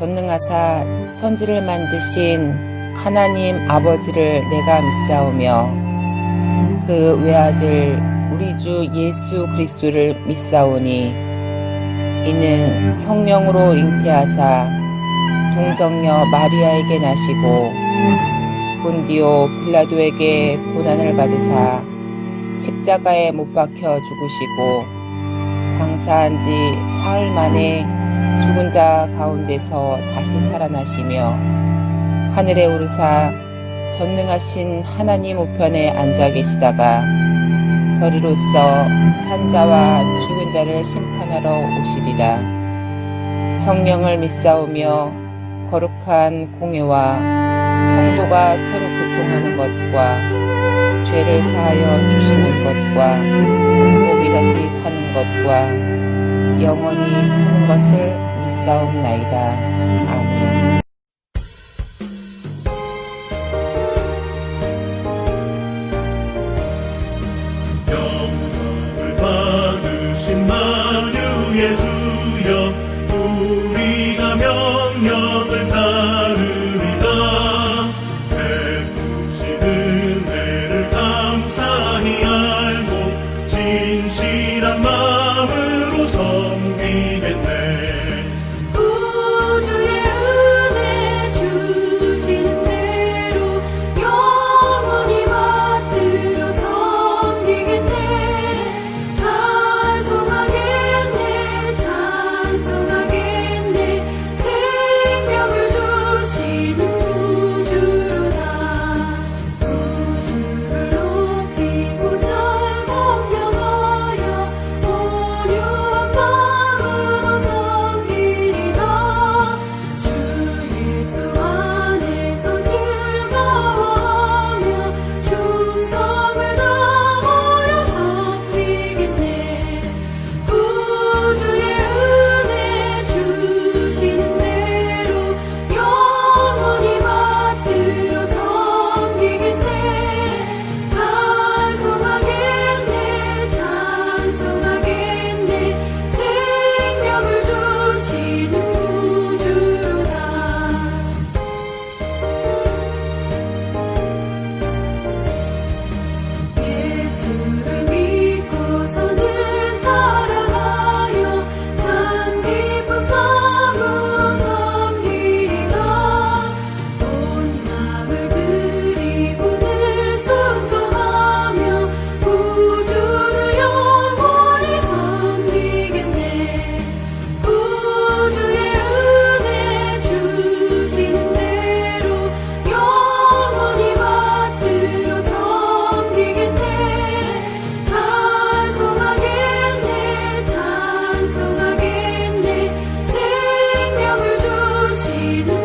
전능하사 천지를 만드신 하나님 아버지를 내가 믿사오며 그 외아들 우리 주 예수 그리스도를 믿사오니 이는 성령으로 잉태하사 동정녀 마리아에게 나시고 본디오 빌라도에게 고난을 받으사 십자가에 못 박혀 죽으시고 장사한 지 사흘 만에 죽은 자 가운데서 다시 살아나시며 하늘에 오르사 전능하신 하나님 우편에 앉아 계시다가 저리로서 산자와 죽은 자를 심판하러 오시리라. 성령을 믿사오며 거룩한 공회와 성도가 서로 교통하는 것과 죄를 사하여 주시는 것과 몸이 다시 사는 것과 영원히 사는 것을 믿사옵나이다. 아멘. 영광을 받으신 만유의 주여 우리가 명령을 따르리다. 베푸신 은혜를 감사히 알고 진실한 마음으로 섬기겠네. 구주의 은혜 주시는 대로 영원히 받들어 섬기겠네. 찬송하겠네 찬송하겠네. 생명을 주시는 구주로다. 구주를 높이고 잘 공경하여 온유한 마음으로 섬기리다. 주 예수 안에서 즐거워하며 충성을 다하여 섬기겠네. 구주의 은혜 주시는 대로 영원히 받들어 섬기겠네. 찬송하겠네 찬송하겠네. 생명을 주시는 구주로다. 예수를 믿고서 늘 살아가요. 참 기쁜 마음으로 섬기리다. 온 마음을 드리고 늘 순종하며 구주를 영원히 섬기겠네. 구주의 은혜 주시는 대로 영원히 받들어 섬기겠네. 찬송하겠네 찬송하겠네. 생명을 주시는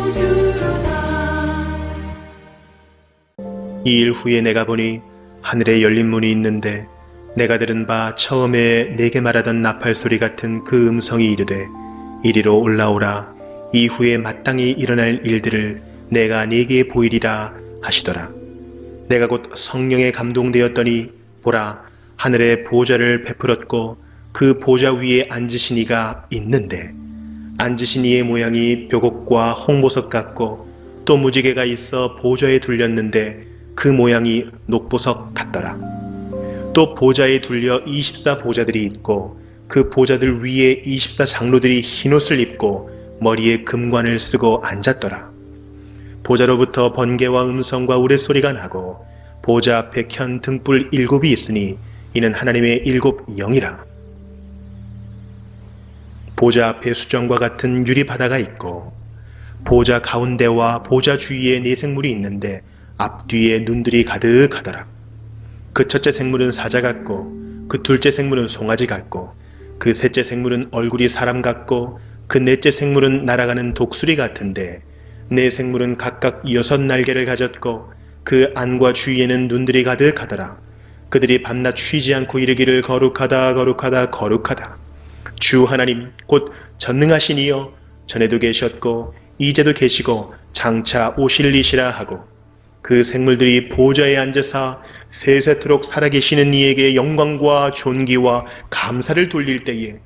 구주로다. 이 일 후에 내가 보니 하늘에 열린 문이 있는데 내가 들은 바 처음에 내게 말하던 나팔 소리 같은 그 음성이 이르되 이리로 올라오라. 이후에 마땅히 일어날 일들을 내가 네게 보이리라 하시더라. 내가 곧 성령에 감동되었더니 보라 하늘에 보좌를 베풀었고 그 보좌 위에 앉으신 이가 있는데 앉으신 이의 모양이 벽옥과 홍보석 같고 또 무지개가 있어 보좌에 둘렸는데 그 모양이 녹보석 같더라. 또 보좌에 둘려 24보좌들이 있고 그 보좌들 위에 24장로들이 흰옷을 입고 머리에 금관을 쓰고 앉았더라. 보좌로부터 번개와 음성과 우레소리가 나고 보좌 앞에 켠 등불 7이 있으니 이는 하나님의 7 영이라. 보좌 앞에 수정과 같은 유리 바다가 있고 보좌 가운데와 보좌 주위에 4 생물이 있는데 앞뒤에 눈들이 가득하더라. 그 첫째 생물은 사자 같고 그 둘째 생물은 송아지 같고 그 셋째 생물은 얼굴이 사람 같고 그 넷째 생물은 날아가는 독수리 같은데 4 생물은 각각 6 날개를 가졌고 그 안과 주위에는 눈들이 가득하더라. 그들이 밤낮 쉬지 않고 이르기를 거룩하다 거룩하다 거룩하다. 주 하나님 곧 전능하신 이여 전에도 계셨고 이제도 계시고 장차 오실 이시라 하고 그 생물들이 보좌에 앉으사 세세토록 살아계시는 이에게 영광과 존귀와 감사를 돌릴 때에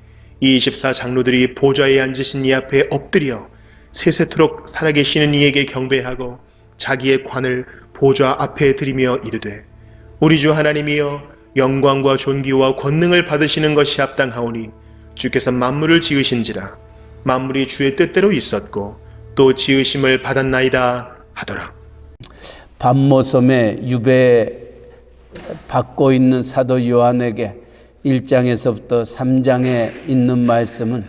24장로들이 보좌에 앉으신 이 앞에 엎드려 세세토록 살아계시는 이에게 경배하고 자기의 관을 보좌 앞에 드리며 이르되 우리 주 하나님이여 영광과 존귀와 권능을 받으시는 것이 합당하오니 주께서 만물을 지으신지라 만물이 주의 뜻대로 있었고 또 지으심을 받았나이다 하더라. 밤모섬에 유배 받고 있는 사도 요한에게 1장에서부터 3장에 있는 말씀은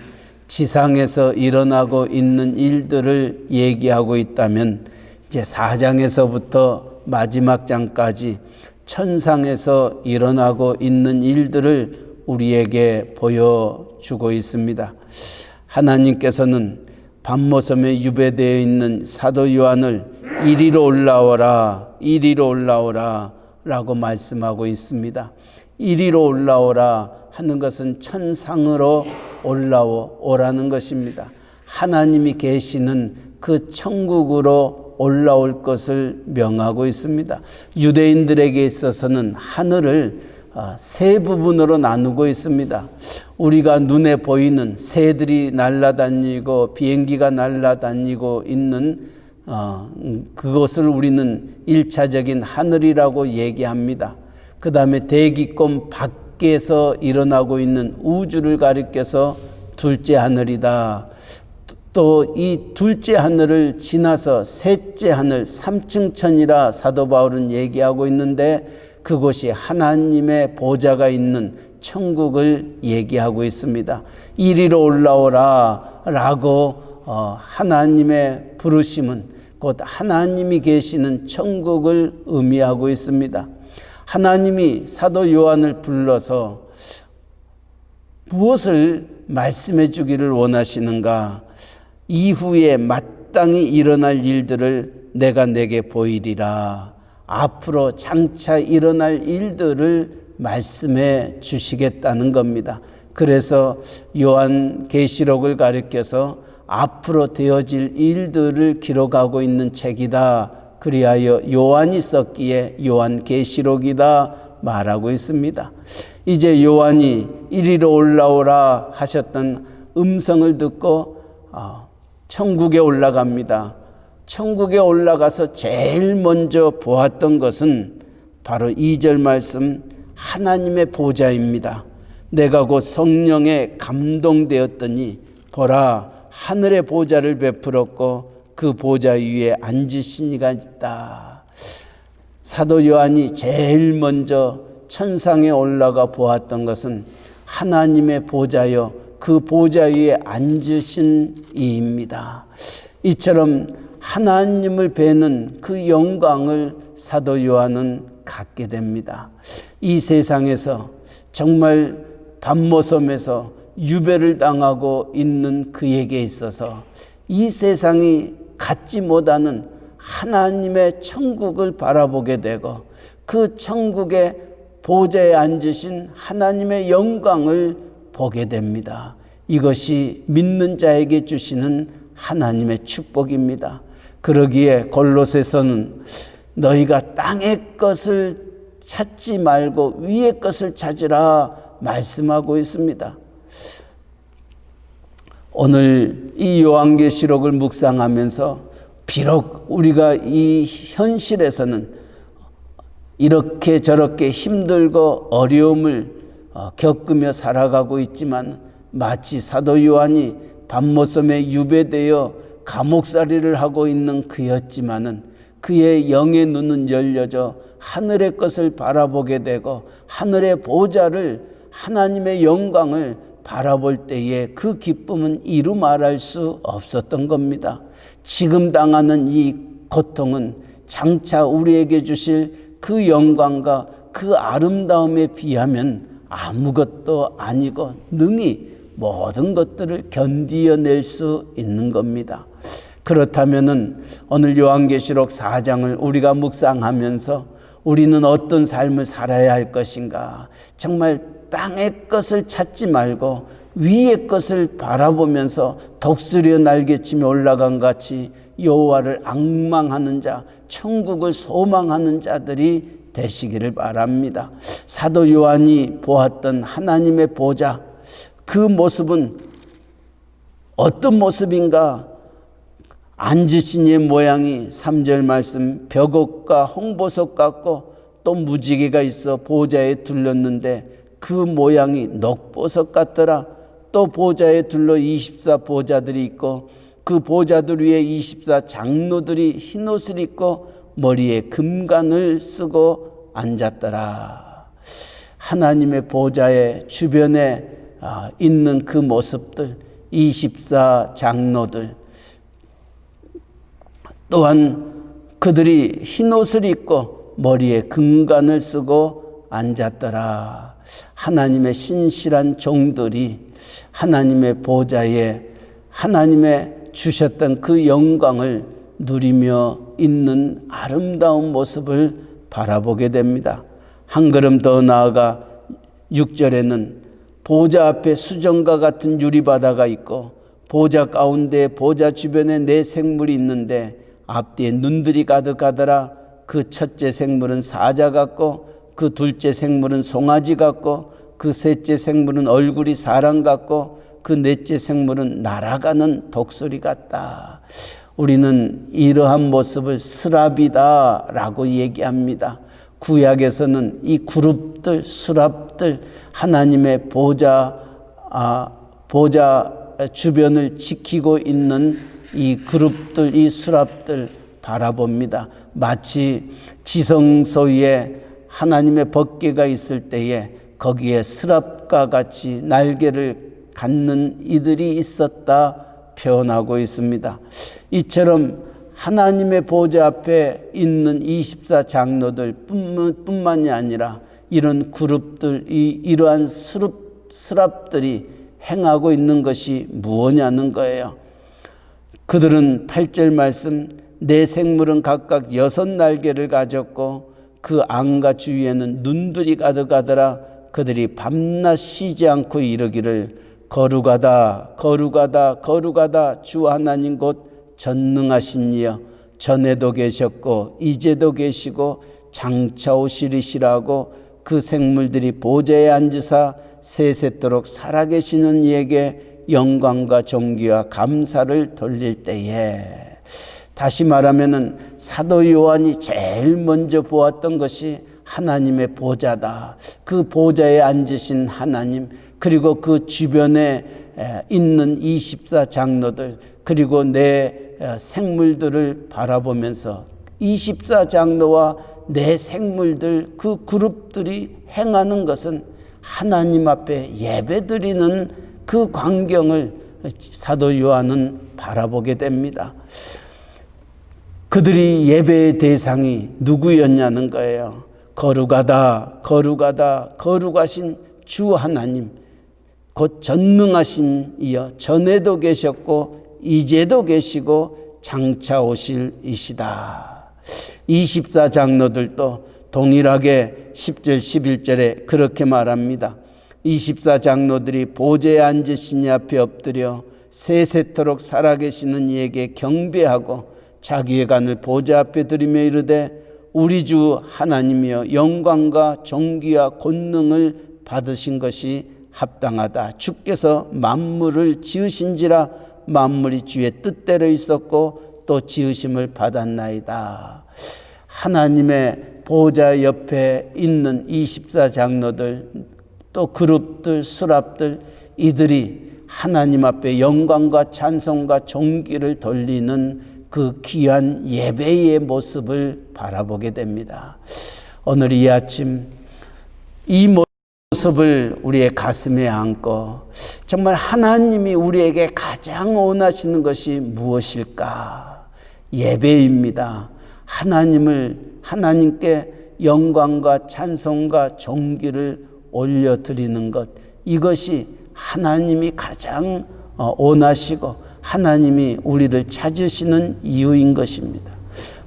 지상에서 일어나고 있는 일들을 얘기하고 있다면 이제 4장에서부터 마지막 장까지 천상에서 일어나고 있는 일들을 우리에게 보여주고 있습니다. 하나님께서는 밤모섬에 유배되어 있는 사도 요한을 이리로 올라오라, 이리로 올라오라 라고 말씀하고 있습니다. 이리로 올라오라 하는 것은 천상으로 올라오라는 것입니다. 하나님이 계시는 그 천국으로 올라올 것을 명하고 있습니다. 유대인들에게 있어서는 하늘을 세 부분으로 나누고 있습니다. 우리가 눈에 보이는 새들이 날아다니고 비행기가 날아다니고 있는 그것을 우리는 1차적인 하늘이라고 얘기합니다. 그 다음에 대기권 밖에서 일어나고 있는 우주를 가리켜서 둘째 하늘이다. 또 이 둘째 하늘을 지나서 셋째 하늘, 삼층천이라 사도 바울은 얘기하고 있는데 그곳이 하나님의 보좌가 있는 천국을 얘기하고 있습니다. 이리로 올라오라 라고 하나님의 부르심은 곧 하나님이 계시는 천국을 의미하고 있습니다. 하나님이 사도 요한을 불러서 무엇을 말씀해 주기를 원하시는가? 이후에 마땅히 일어날 일들을 내가 내게 보이리라. 앞으로 장차 일어날 일들을 말씀해 주시겠다는 겁니다. 그래서 요한계시록을 가리켜서 앞으로 되어질 일들을 기록하고 있는 책이다. 그리하여 요한이 썼기에 요한계시록이다 말하고 있습니다. 이제 요한이 이리로 올라오라 하셨던 음성을 듣고 천국에 올라갑니다. 천국에 올라가서 제일 먼저 보았던 것은 바로 2절 말씀 하나님의 보좌입니다. 내가 곧 성령에 감동되었더니 보라 하늘의 보좌를 베풀었고 그 보좌 위에 앉으신 이가 있다. 사도 요한이 제일 먼저 천상에 올라가 보았던 것은 하나님의 보좌요 그 보좌 위에 앉으신 이입니다. 이처럼 하나님을 뵈는 그 영광을 사도 요한은 갖게 됩니다. 이 세상에서 정말 밤모섬에서 유배를 당하고 있는 그에게 있어서 이 세상이 갖지 못하는 하나님의 천국을 바라보게 되고 그 천국의 보좌에 앉으신 하나님의 영광을 보게 됩니다. 이것이 믿는 자에게 주시는 하나님의 축복입니다. 그러기에 골로새서는 너희가 땅의 것을 찾지 말고 위의 것을 찾으라 말씀하고 있습니다. 오늘 이 요한계시록을 묵상하면서 비록 우리가 이 현실에서는 이렇게 저렇게 힘들고 어려움을 겪으며 살아가고 있지만 마치 사도 요한이 밤모섬에 유배되어 감옥살이를 하고 있는 그였지만은 그의 영의 눈은 열려져 하늘의 것을 바라보게 되고 하늘의 보좌를 하나님의 영광을 바라볼 때에 그 기쁨은 이루 말할 수 없었던 겁니다. 지금 당하는 이 고통은 장차 우리에게 주실 그 영광과 그 아름다움에 비하면 아무것도 아니고 능히 모든 것들을 견디어낼 수 있는 겁니다. 그렇다면은 오늘 요한계시록 4장을 우리가 묵상하면서 우리는 어떤 삶을 살아야 할 것인가? 정말 땅의 것을 찾지 말고 위의 것을 바라보면서 독수리의 날개치며 올라간 같이 여호와를 앙망하는 자, 천국을 소망하는 자들이 되시기를 바랍니다. 사도 요한이 보았던 하나님의 보좌, 그 모습은 어떤 모습인가? 앉으신 이의 모양이 3절 말씀 벽옥과 홍보석 같고 또 무지개가 있어 보좌에 둘렀는데 그 모양이 녹보석 같더라. 또 보좌에 둘러 24 보좌들이 있고 그 보좌들 위에 24 장로들이 흰옷을 입고 머리에 금관을 쓰고 앉았더라. 하나님의 보좌의 주변에 있는 그 모습들, 24 장로들, 또한 그들이 흰옷을 입고 머리에 금관을 쓰고 앉았더라. 하나님의 신실한 종들이 하나님의 보좌에 하나님의 주셨던 그 영광을 누리며 있는 아름다운 모습을 바라보게 됩니다. 한 걸음 더 나아가 6절에는 보좌 앞에 수정과 같은 유리바다가 있고 보좌 가운데 보좌 주변에 네 생물이 있는데 앞뒤에 눈들이 가득하더라. 그 첫째 생물은 사자 같고 그 둘째 생물은 송아지 같고 그 셋째 생물은 얼굴이 사람 같고 그 넷째 생물은 날아가는 독수리 같다. 우리는 이러한 모습을 스랍이다라고 얘기합니다. 구약에서는 이 그룹들, 수랍들, 하나님의 보좌 주변을 지키고 있는 이 그룹들, 이 수랍들 바라봅니다. 마치 지성소에 하나님의 법궤가 있을 때에 거기에 스랍과 같이 날개를 갖는 이들이 있었다 표현하고 있습니다. 이처럼 하나님의 보좌 앞에 있는 24 장로들 뿐만이 아니라 이런 그룹들, 이러한 스랍들이 행하고 있는 것이 무엇냐는 거예요. 그들은 8절 말씀 네 생물은 각각 6날개를 가졌고 그 안과 주위에는 눈들이 가득하더라. 그들이 밤낮 쉬지 않고 이르기를 거룩하다 거룩하다 거룩하다 주 하나님 곧 전능하신 이여 전에도 계셨고 이제도 계시고 장차 오시리시라고 그 생물들이 보좌에 앉으사 세세토록 살아계시는 이에게 영광과 존귀와 감사를 돌릴 때에, 다시 말하면은 사도 요한이 제일 먼저 보았던 것이 하나님의 보좌다. 그 보좌에 앉으신 하나님, 그리고 그 주변에 있는 24 장로들, 그리고 내 생물들을 바라보면서 24 장로와 내 생물들, 그 그룹들이 행하는 것은 하나님 앞에 예배드리는 그 광경을 사도 요한은 바라보게 됩니다. 그들이 예배의 대상이 누구였냐는 거예요. 거룩하다 거룩하다 거룩하신 주 하나님, 곧 전능하신 이여 전에도 계셨고 이제도 계시고 장차 오실 이시다. 24 장로들도 동일하게 10절 11절에 그렇게 말합니다. 24 장로들이 보좌에 앉으신 이 앞에 엎드려 세세토록 살아계시는 이에게 경배하고 자기의 간을 보좌 앞에 드리며 이르되 우리 주 하나님이여 영광과 존귀와 권능을 받으신 것이 합당하다. 주께서 만물을 지으신지라 만물이 주의 뜻대로 있었고 또 지으심을 받았나이다. 하나님의 보좌 옆에 있는 24 장로들, 또 그룹들, 수랍들, 이들이 하나님 앞에 영광과 찬송과 존귀를 돌리는 그 귀한 예배의 모습을 바라보게 됩니다. 오늘 이 아침 이 모습을 우리의 가슴에 안고 정말 하나님이 우리에게 가장 원하시는 것이 무엇일까? 예배입니다. 하나님께 영광과 찬송과 존귀를 올려드리는 것, 이것이 하나님이 가장 원하시고 하나님이 우리를 찾으시는 이유인 것입니다.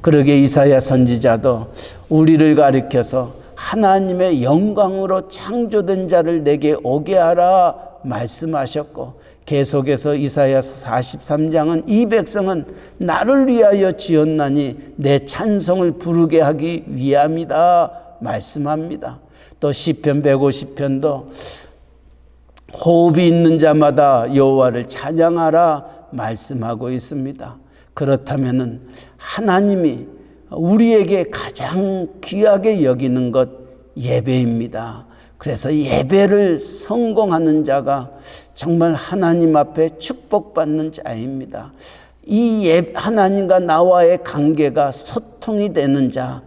그러게 이사야 선지자도 우리를 가리켜서 하나님의 영광으로 창조된 자를 내게 오게 하라 말씀하셨고, 계속해서 이사야서 43장은 이 백성은 나를 위하여 지었나니 내 찬송을 부르게 하기 위함이다 말씀합니다. 또 시편 150편도 호흡이 있는 자마다 여호와를 찬양하라 말씀하고 있습니다. 그렇다면은 하나님이 우리에게 가장 귀하게 여기는 것 예배입니다. 그래서 예배를 성공하는 자가 정말 하나님 앞에 축복받는 자입니다. 이 하나님과 나와의 관계가 소통이 되는 자,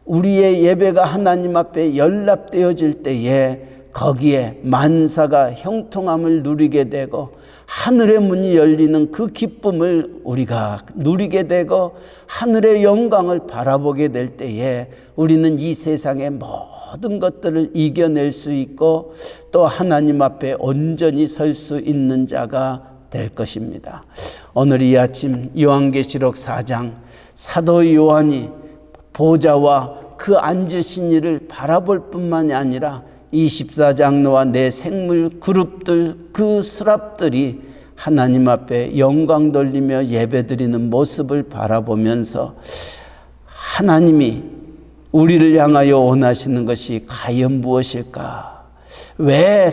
우리의 예배가 하나님 앞에 연락되어질 때에 거기에 만사가 형통함을 누리게 되고 하늘의 문이 열리는 그 기쁨을 우리가 누리게 되고 하늘의 영광을 바라보게 될 때에 우리는 이 세상의 모든 것들을 이겨낼 수 있고 또 하나님 앞에 온전히 설 수 있는 자가 될 것입니다. 오늘 이 아침 요한계시록 4장 사도 요한이 보좌와 그 앉으신 이를 바라볼 뿐만이 아니라 24장로와 네 생물 그룹들 그 스랍들이 하나님 앞에 영광 돌리며 예배드리는 모습을 바라보면서 하나님이 우리를 향하여 원하시는 것이 과연 무엇일까? 왜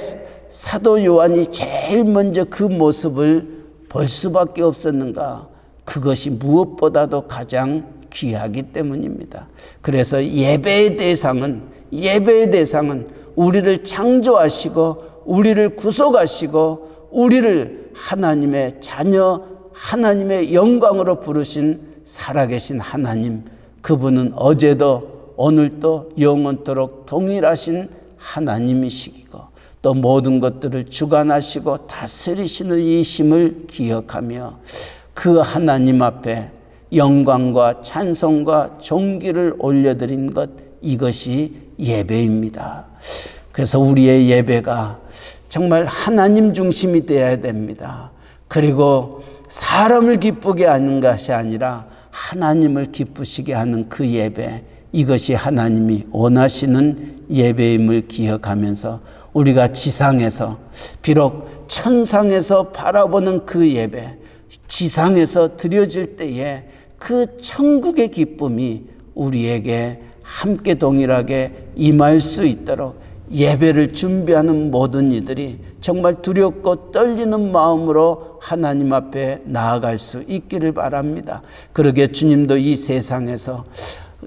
사도 요한이 제일 먼저 그 모습을 볼 수밖에 없었는가? 그것이 무엇보다도 가장 귀하기 때문입니다. 그래서 예배의 대상은 우리를 창조하시고 우리를 구속하시고 우리를 하나님의 자녀 하나님의 영광으로 부르신 살아계신 하나님, 그분은 어제도 오늘도 영원토록 동일하신 하나님이시고 또 모든 것들을 주관하시고 다스리시는 이심을 기억하며 그 하나님 앞에 영광과 찬송과 존귀를 올려드린 것, 이것이 예배입니다. 그래서 우리의 예배가 정말 하나님 중심이 되어야 됩니다. 그리고 사람을 기쁘게 하는 것이 아니라 하나님을 기쁘시게 하는 그 예배, 이것이 하나님이 원하시는 예배임을 기억하면서 우리가 지상에서 비록 천상에서 바라보는 그 예배, 지상에서 드려질 때에 그 천국의 기쁨이 우리에게 함께 동일하게 임할 수 있도록 예배를 준비하는 모든 이들이 정말 두렵고 떨리는 마음으로 하나님 앞에 나아갈 수 있기를 바랍니다. 그러게 주님도 이 세상에서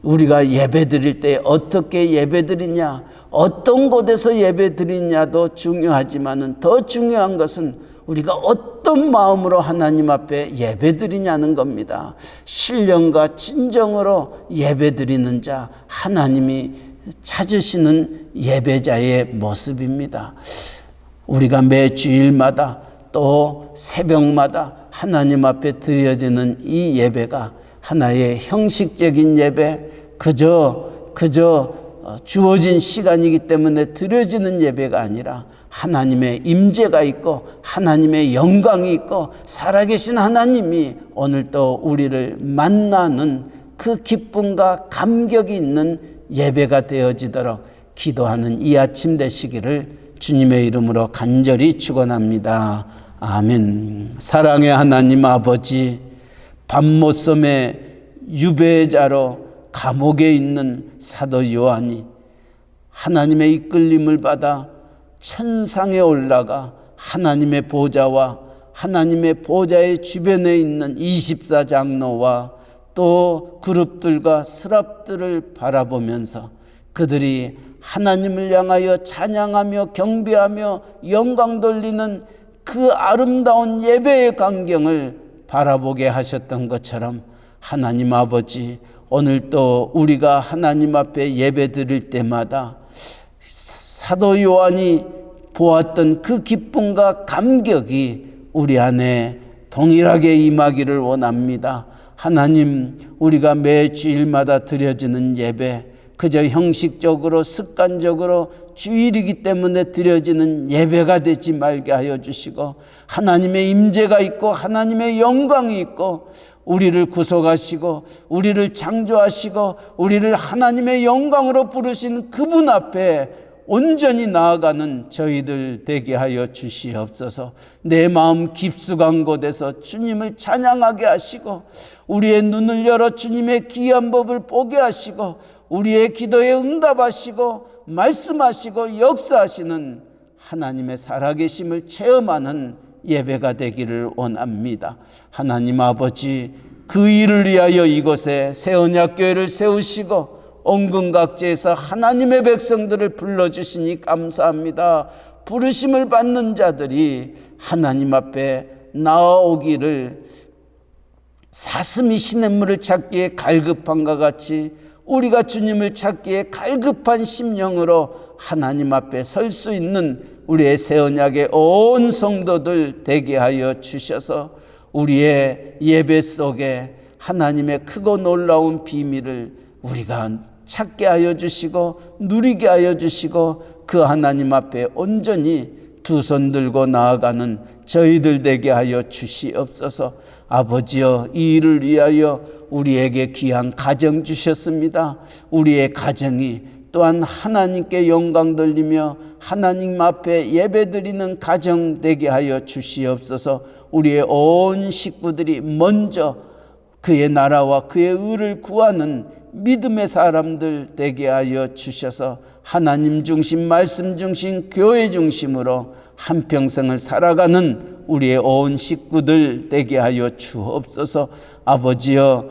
우리가 예배 드릴 때 어떻게 예배 드리냐, 어떤 곳에서 예배 드리냐도 중요하지만은 더 중요한 것은 우리가 어떤 마음으로 하나님 앞에 예배 드리냐는 겁니다. 신령과 진정으로 예배 드리는 자, 하나님이 찾으시는 예배자의 모습입니다. 우리가 매 주일마다 또 새벽마다 하나님 앞에 드려지는 이 예배가 하나의 형식적인 예배, 그저 주어진 시간이기 때문에 드려지는 예배가 아니라 하나님의 임재가 있고 하나님의 영광이 있고 살아계신 하나님이 오늘 또 우리를 만나는 그 기쁨과 감격이 있는 예배가 되어지도록 기도하는 이 아침 되시기를 주님의 이름으로 간절히 축원합니다. 아멘. 사랑의 하나님 아버지, 밤모섬의 유배자로 감옥에 있는 사도 요한이 하나님의 이끌림을 받아 천상에 올라가 하나님의 보좌와 하나님의 보좌의 주변에 있는 24장로와 또 그룹들과 스랍들을 바라보면서 그들이 하나님을 향하여 찬양하며 경배하며 영광 돌리는 그 아름다운 예배의 광경을 바라보게 하셨던 것처럼 하나님 아버지, 오늘 또 우리가 하나님 앞에 예배 드릴 때마다 사도 요한이 보았던 그 기쁨과 감격이 우리 안에 동일하게 임하기를 원합니다. 하나님, 우리가 매 주일마다 드려지는 예배, 그저 형식적으로 습관적으로 주일이기 때문에 드려지는 예배가 되지 말게 하여 주시고 하나님의 임재가 있고 하나님의 영광이 있고 우리를 구속하시고 우리를 창조하시고 우리를 하나님의 영광으로 부르신 그분 앞에 온전히 나아가는 저희들 되게 하여 주시옵소서. 내 마음 깊숙한 곳에서 주님을 찬양하게 하시고 우리의 눈을 열어 주님의 귀한 법을 보게 하시고 우리의 기도에 응답하시고 말씀하시고 역사하시는 하나님의 살아계심을 체험하는 예배가 되기를 원합니다. 하나님 아버지, 그 일을 위하여 이곳에 새 언약교회를 세우시고 온근각지에서 하나님의 백성들을 불러주시니 감사합니다. 부르심을 받는 자들이 하나님 앞에 나아오기를 사슴이 시냇물을 찾기에 갈급함과 같이 우리가 주님을 찾기에 갈급한 심령으로 하나님 앞에 설 수 있는 우리의 새 언약의 온 성도들 되게 하여 주셔서 우리의 예배 속에 하나님의 크고 놀라운 비밀을 우리가 찾게 하여 주시고 누리게 하여 주시고 그 하나님 앞에 온전히 두 손 들고 나아가는 저희들 되게 하여 주시옵소서. 아버지여, 이 일을 위하여 우리에게 귀한 가정 주셨습니다. 우리의 가정이 또한 하나님께 영광 돌리며 하나님 앞에 예배드리는 가정 되게 하여 주시옵소서. 우리의 온 식구들이 먼저 그의 나라와 그의 의를 구하는 믿음의 사람들 되게 하여 주셔서 하나님 중심, 말씀 중심, 교회 중심으로 한평생을 살아가는 우리의 온 식구들 되게 하여 주옵소서. 아버지여,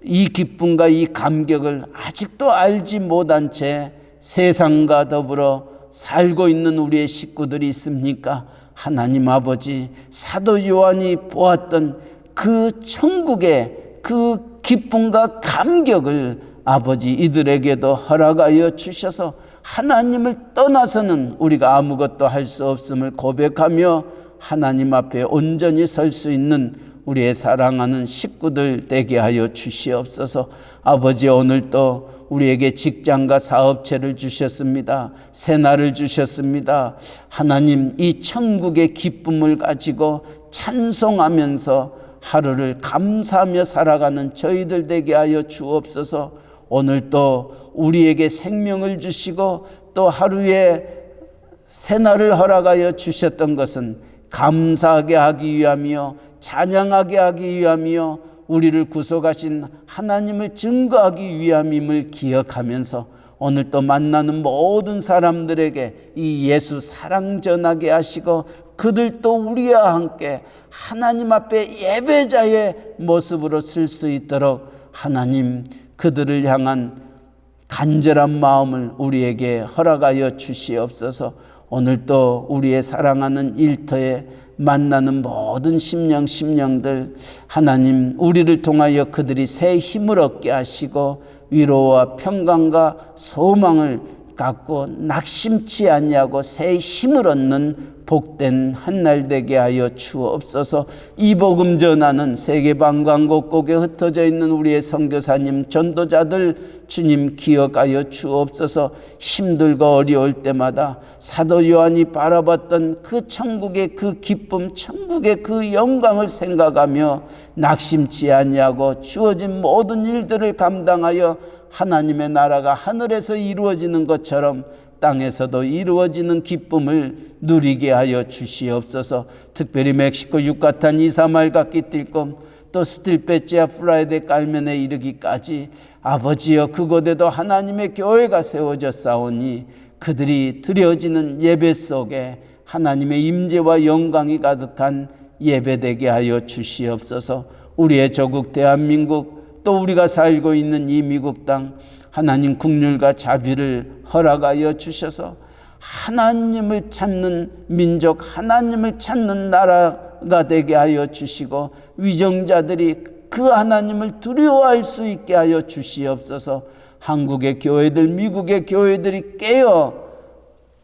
이 기쁨과 이 감격을 아직도 알지 못한 채 세상과 더불어 살고 있는 우리의 식구들이 있습니까? 하나님 아버지, 사도 요한이 보았던 그 천국의 그 기쁨과 감격을 아버지 이들에게도 허락하여 주셔서 하나님을 떠나서는 우리가 아무것도 할 수 없음을 고백하며 하나님 앞에 온전히 설 수 있는 우리의 사랑하는 식구들 되게 하여 주시옵소서. 아버지, 오늘도 우리에게 직장과 사업체를 주셨습니다. 새날을 주셨습니다. 하나님, 이 천국의 기쁨을 가지고 찬송하면서 하루를 감사하며 살아가는 저희들 되게 하여 주옵소서. 오늘 또 우리에게 생명을 주시고 또 하루에 새날을 허락하여 주셨던 것은 감사하게 하기 위함이요 찬양하게 하기 위함이요 우리를 구속하신 하나님을 증거하기 위함임을 기억하면서 오늘 또 만나는 모든 사람들에게 이 예수 사랑 전하게 하시고 그들도 우리와 함께 하나님 앞에 예배자의 모습으로 쓸 수 있도록 하나님 그들을 향한 간절한 마음을 우리에게 허락하여 주시옵소서. 오늘 또 우리의 사랑하는 일터에 만나는 모든 심령들 하나님 우리를 통하여 그들이 새 힘을 얻게 하시고 위로와 평강과 소망을 갖고 낙심치 아니하고 새 힘을 얻는 복된 한날 되게 하여 주옵소서. 이 복음 전하는 세계 방방 곳곳에 흩어져 있는 우리의 선교사님 전도자들 주님 기억하여 주옵소서. 힘들고 어려울 때마다 사도 요한이 바라봤던 그 천국의 그 기쁨, 천국의 그 영광을 생각하며 낙심치 아니하고 주어진 모든 일들을 감당하여 하나님의 나라가 하늘에서 이루어지는 것처럼 땅에서도 이루어지는 기쁨을 누리게 하여 주시옵소서. 특별히 멕시코 유카탄 이사말 각기 띨꼼 또 스틸페치아 플라이데 깔면에 이르기까지 아버지여 그곳에도 하나님의 교회가 세워졌사오니 그들이 드려지는 예배 속에 하나님의 임재와 영광이 가득한 예배되게 하여 주시옵소서. 우리의 조국 대한민국 또 우리가 살고 있는 이 미국 땅 하나님 긍휼과 자비를 허락하여 주셔서 하나님을 찾는 민족, 하나님을 찾는 나라가 되게 하여 주시고 위정자들이 그 하나님을 두려워할 수 있게 하여 주시옵소서. 한국의 교회들, 미국의 교회들이 깨어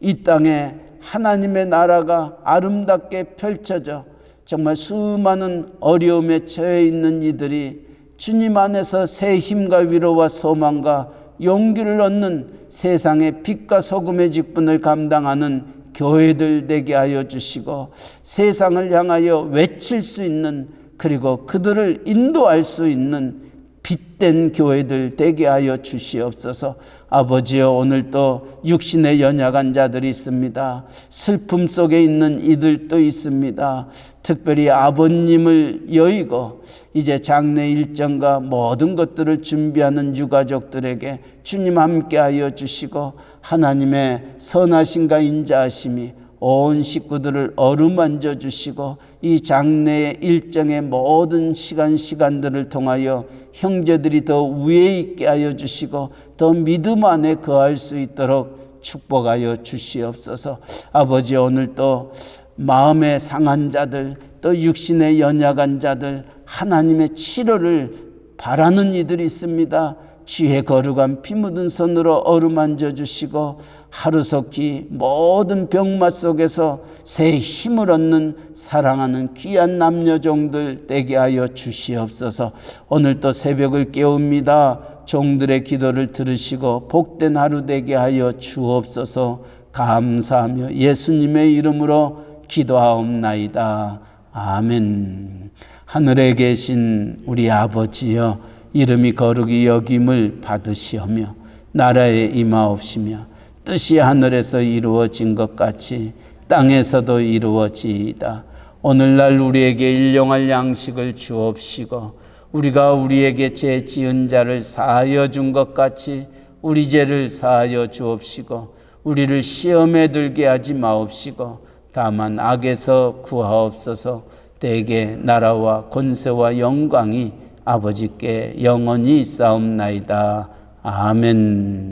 이 땅에 하나님의 나라가 아름답게 펼쳐져 정말 수많은 어려움에 처해 있는 이들이 주님 안에서 새 힘과 위로와 소망과 용기를 얻는 세상의 빛과 소금의 직분을 감당하는 교회들 되게 하여 주시고 세상을 향하여 외칠 수 있는 그리고 그들을 인도할 수 있는 빛된 교회들 되게 하여 주시옵소서. 아버지여 오늘도 육신에 연약한 자들이 있습니다. 슬픔 속에 있는 이들도 있습니다. 특별히 아버님을 여의고 이제 장례 일정과 모든 것들을 준비하는 유가족들에게 주님 함께 하여 주시고 하나님의 선하심과 인자하심이 온 식구들을 어루만져 주시고 이 장례의 일정의 모든 시간들을 통하여 형제들이 더 위에 있게 하여 주시고 더 믿음 안에 거할 수 있도록 축복하여 주시옵소서. 아버지, 오늘 또 마음에 상한 자들, 또 육신에 연약한 자들, 하나님의 치료를 바라는 이들이 있습니다. 주의 거룩한 피 묻은 손으로 어루만져 주시고 하루속히 모든 병마 속에서 새 힘을 얻는 사랑하는 귀한 남녀종들 되게 하여 주시옵소서. 오늘 또 새벽을 깨웁니다. 종들의 기도를 들으시고 복된 하루 되게 하여 주옵소서. 감사하며 예수님의 이름으로 기도하옵나이다. 아멘. 하늘에 계신 우리 아버지여, 이름이 거룩히 여김을 받으시오며 나라에 임하옵시며 뜻이 하늘에서 이루어진 것 같이 땅에서도 이루어지이다. 오늘날 우리에게 일용할 양식을 주옵시고 우리가 우리에게 죄 지은 자를 사하여 준 것 같이 우리 죄를 사하여 주옵시고 우리를 시험에 들게 하지 마옵시고 다만 악에서 구하옵소서. 대개 나라와 권세와 영광이 아버지께 영원히 있사옵나이다. 아멘.